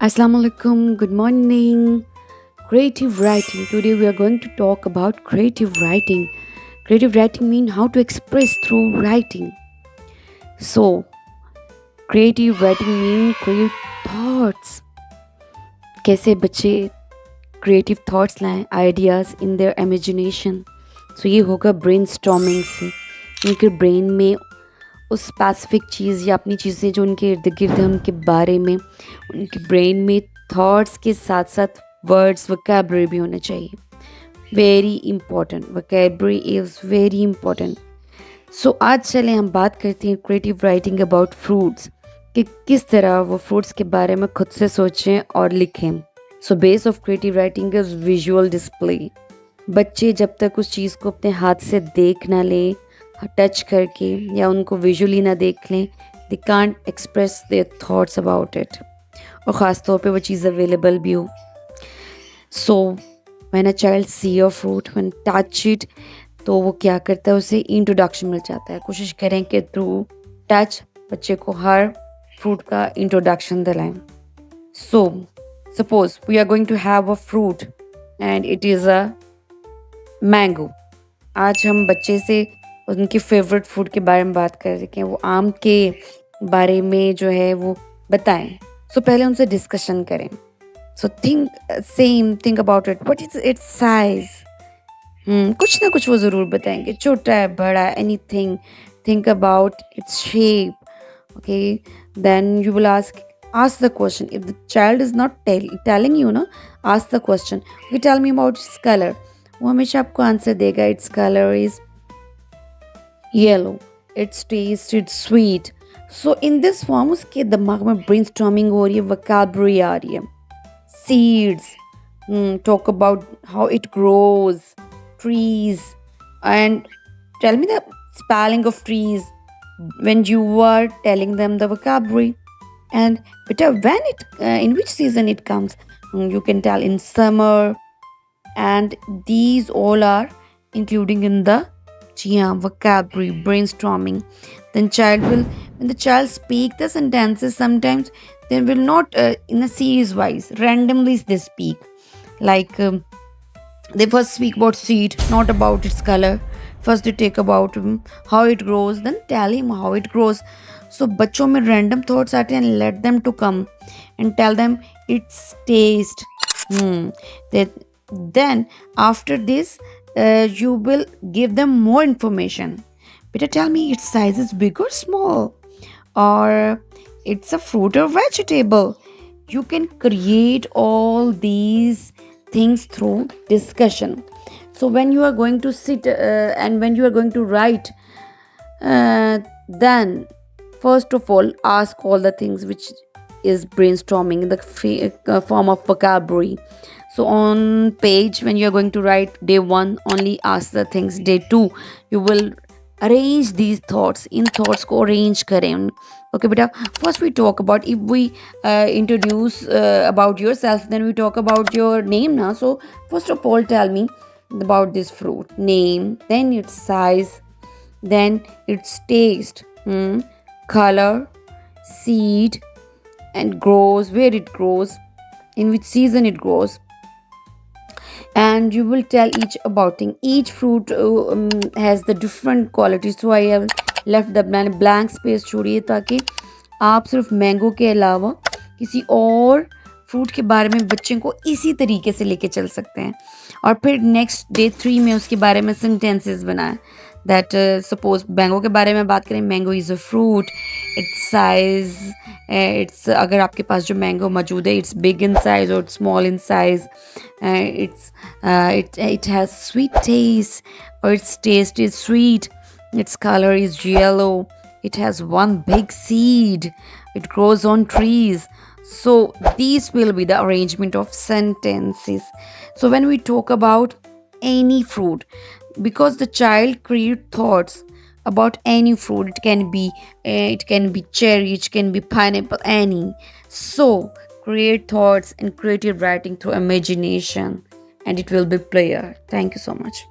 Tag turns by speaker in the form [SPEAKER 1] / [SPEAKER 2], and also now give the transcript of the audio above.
[SPEAKER 1] Assalamu alaikum, good morning. Creative writing. Today we are going to talk about creative writing. Creative writing means how to express through writing. So, creative writing means create thoughts. कैसे बच्चे creative thoughts लाएं, ideas in their imagination. So ये होगा brainstorming से. उनके brain में उस specific चीज़ या अपनी चीज़ें जो उनके इर्द गिर्द हैं उनके बारे में उनके ब्रेन में थॉट्स के साथ साथ वर्ड्स वोकैबलरी भी होना चाहिए. Very important. Vocabulary is very important. So आज चले हम बात करते हैं क्रिएटिव राइटिंग अबाउट फ्रूट्स कि किस तरह वो फ्रूट्स के बारे में खुद से सोचें और लिखें. So base of creative writing is visual display. बच्चे जब तक उस चीज़ को अपने हाथ से देख ना लें, टच करके या उनको विजुअली ना देख लें, they can't express their thoughts about it. और ख़ास तौर पे वो चीज़ अवेलेबल भी हो. So when a child see a fruit, when touch it, तो वो क्या करता है, उसे इंट्रोडक्शन मिल जाता है. कोशिश करें कि थ्रू टच बच्चे को हर फ्रूट का इंट्रोडक्शन दिलाएं. So suppose we are going to have a fruit and it is a mango. आज हम बच्चे से उनकी फेवरेट फूड के बारे में बात कर रहे हैं. वो आम के बारे में जो है वो बताएं. सो पहले उनसे डिस्कशन करें. So think about it. What is its size. कुछ ना कुछ वो ज़रूर बताएंगे. छोटा है, बड़ा, anything. Think about its shape. Okay, then you will ask the question. If the child is not telling you, no, ask the question. Okay, tell me about its color. वो हमेशा आपको आंसर देगा. Its color is yellow. Its taste is sweet. So in this form उसके दिमाग में brainstorming हो रही है, vocabulary आ रही है. Seeds. Talk about how it grows. Trees. And tell me the spelling of trees when you are telling them the vocabulary. And when in which season it comes. You can tell in summer. And these all are including in the vocabulary, brainstorming. Then when the child speak the sentences, sometimes they will not in a series wise, randomly they speak. Like they first speak about seed, not about its color. First they take about how it grows, then tell him how it grows. So बच्चों में random thoughts आते हैं, and let them to come and tell them its taste. Then after this you will give them more information. Beta, tell me its size is big or small, or it's a fruit or vegetable. You can create all these things through discussion. So when you are going to sit and when you are going to write, then first of all ask all the things which is brainstorming in the form of vocabulary. So on page, when you are going to write day 1, only ask the things. Day 2, you will arrange these thoughts. In thoughts को arrange करें. Okay beta, first we talk about, if we introduce about yourself, then we talk about your name now. So first of all tell me about this fruit. Name, then its size, then its taste, color, seed, and grows, where it grows, in which season it grows. And you will tell each about thing. Each fruit has the different qualities. So I have left the blank space छोड़िए ताकि आप सिर्फ mango के अलावा किसी और fruit के बारे में बच्चे को इसी तरीके से लेके चल सकते हैं. और फिर नेक्स्ट डे 3 में उसके बारे में सेंटेंसेस बनाएं. दैट सपोज मैंगो के बारे में बात करें. Mango is a fruit. It's size, it's, अगर आपके पास जो मैंगो मौजूद है, इट्स बिग इन साइज और small in size. It has sweet taste, or its taste is sweet. Its color is yellow. It has one big seed. It grows on trees. So these will be the arrangement of sentences. So when we talk about any fruit, because the child create thoughts about any fruit, it can be cherry, it can be pineapple, any. So create thoughts and creative writing through imagination, and it will be player. Thank you so much.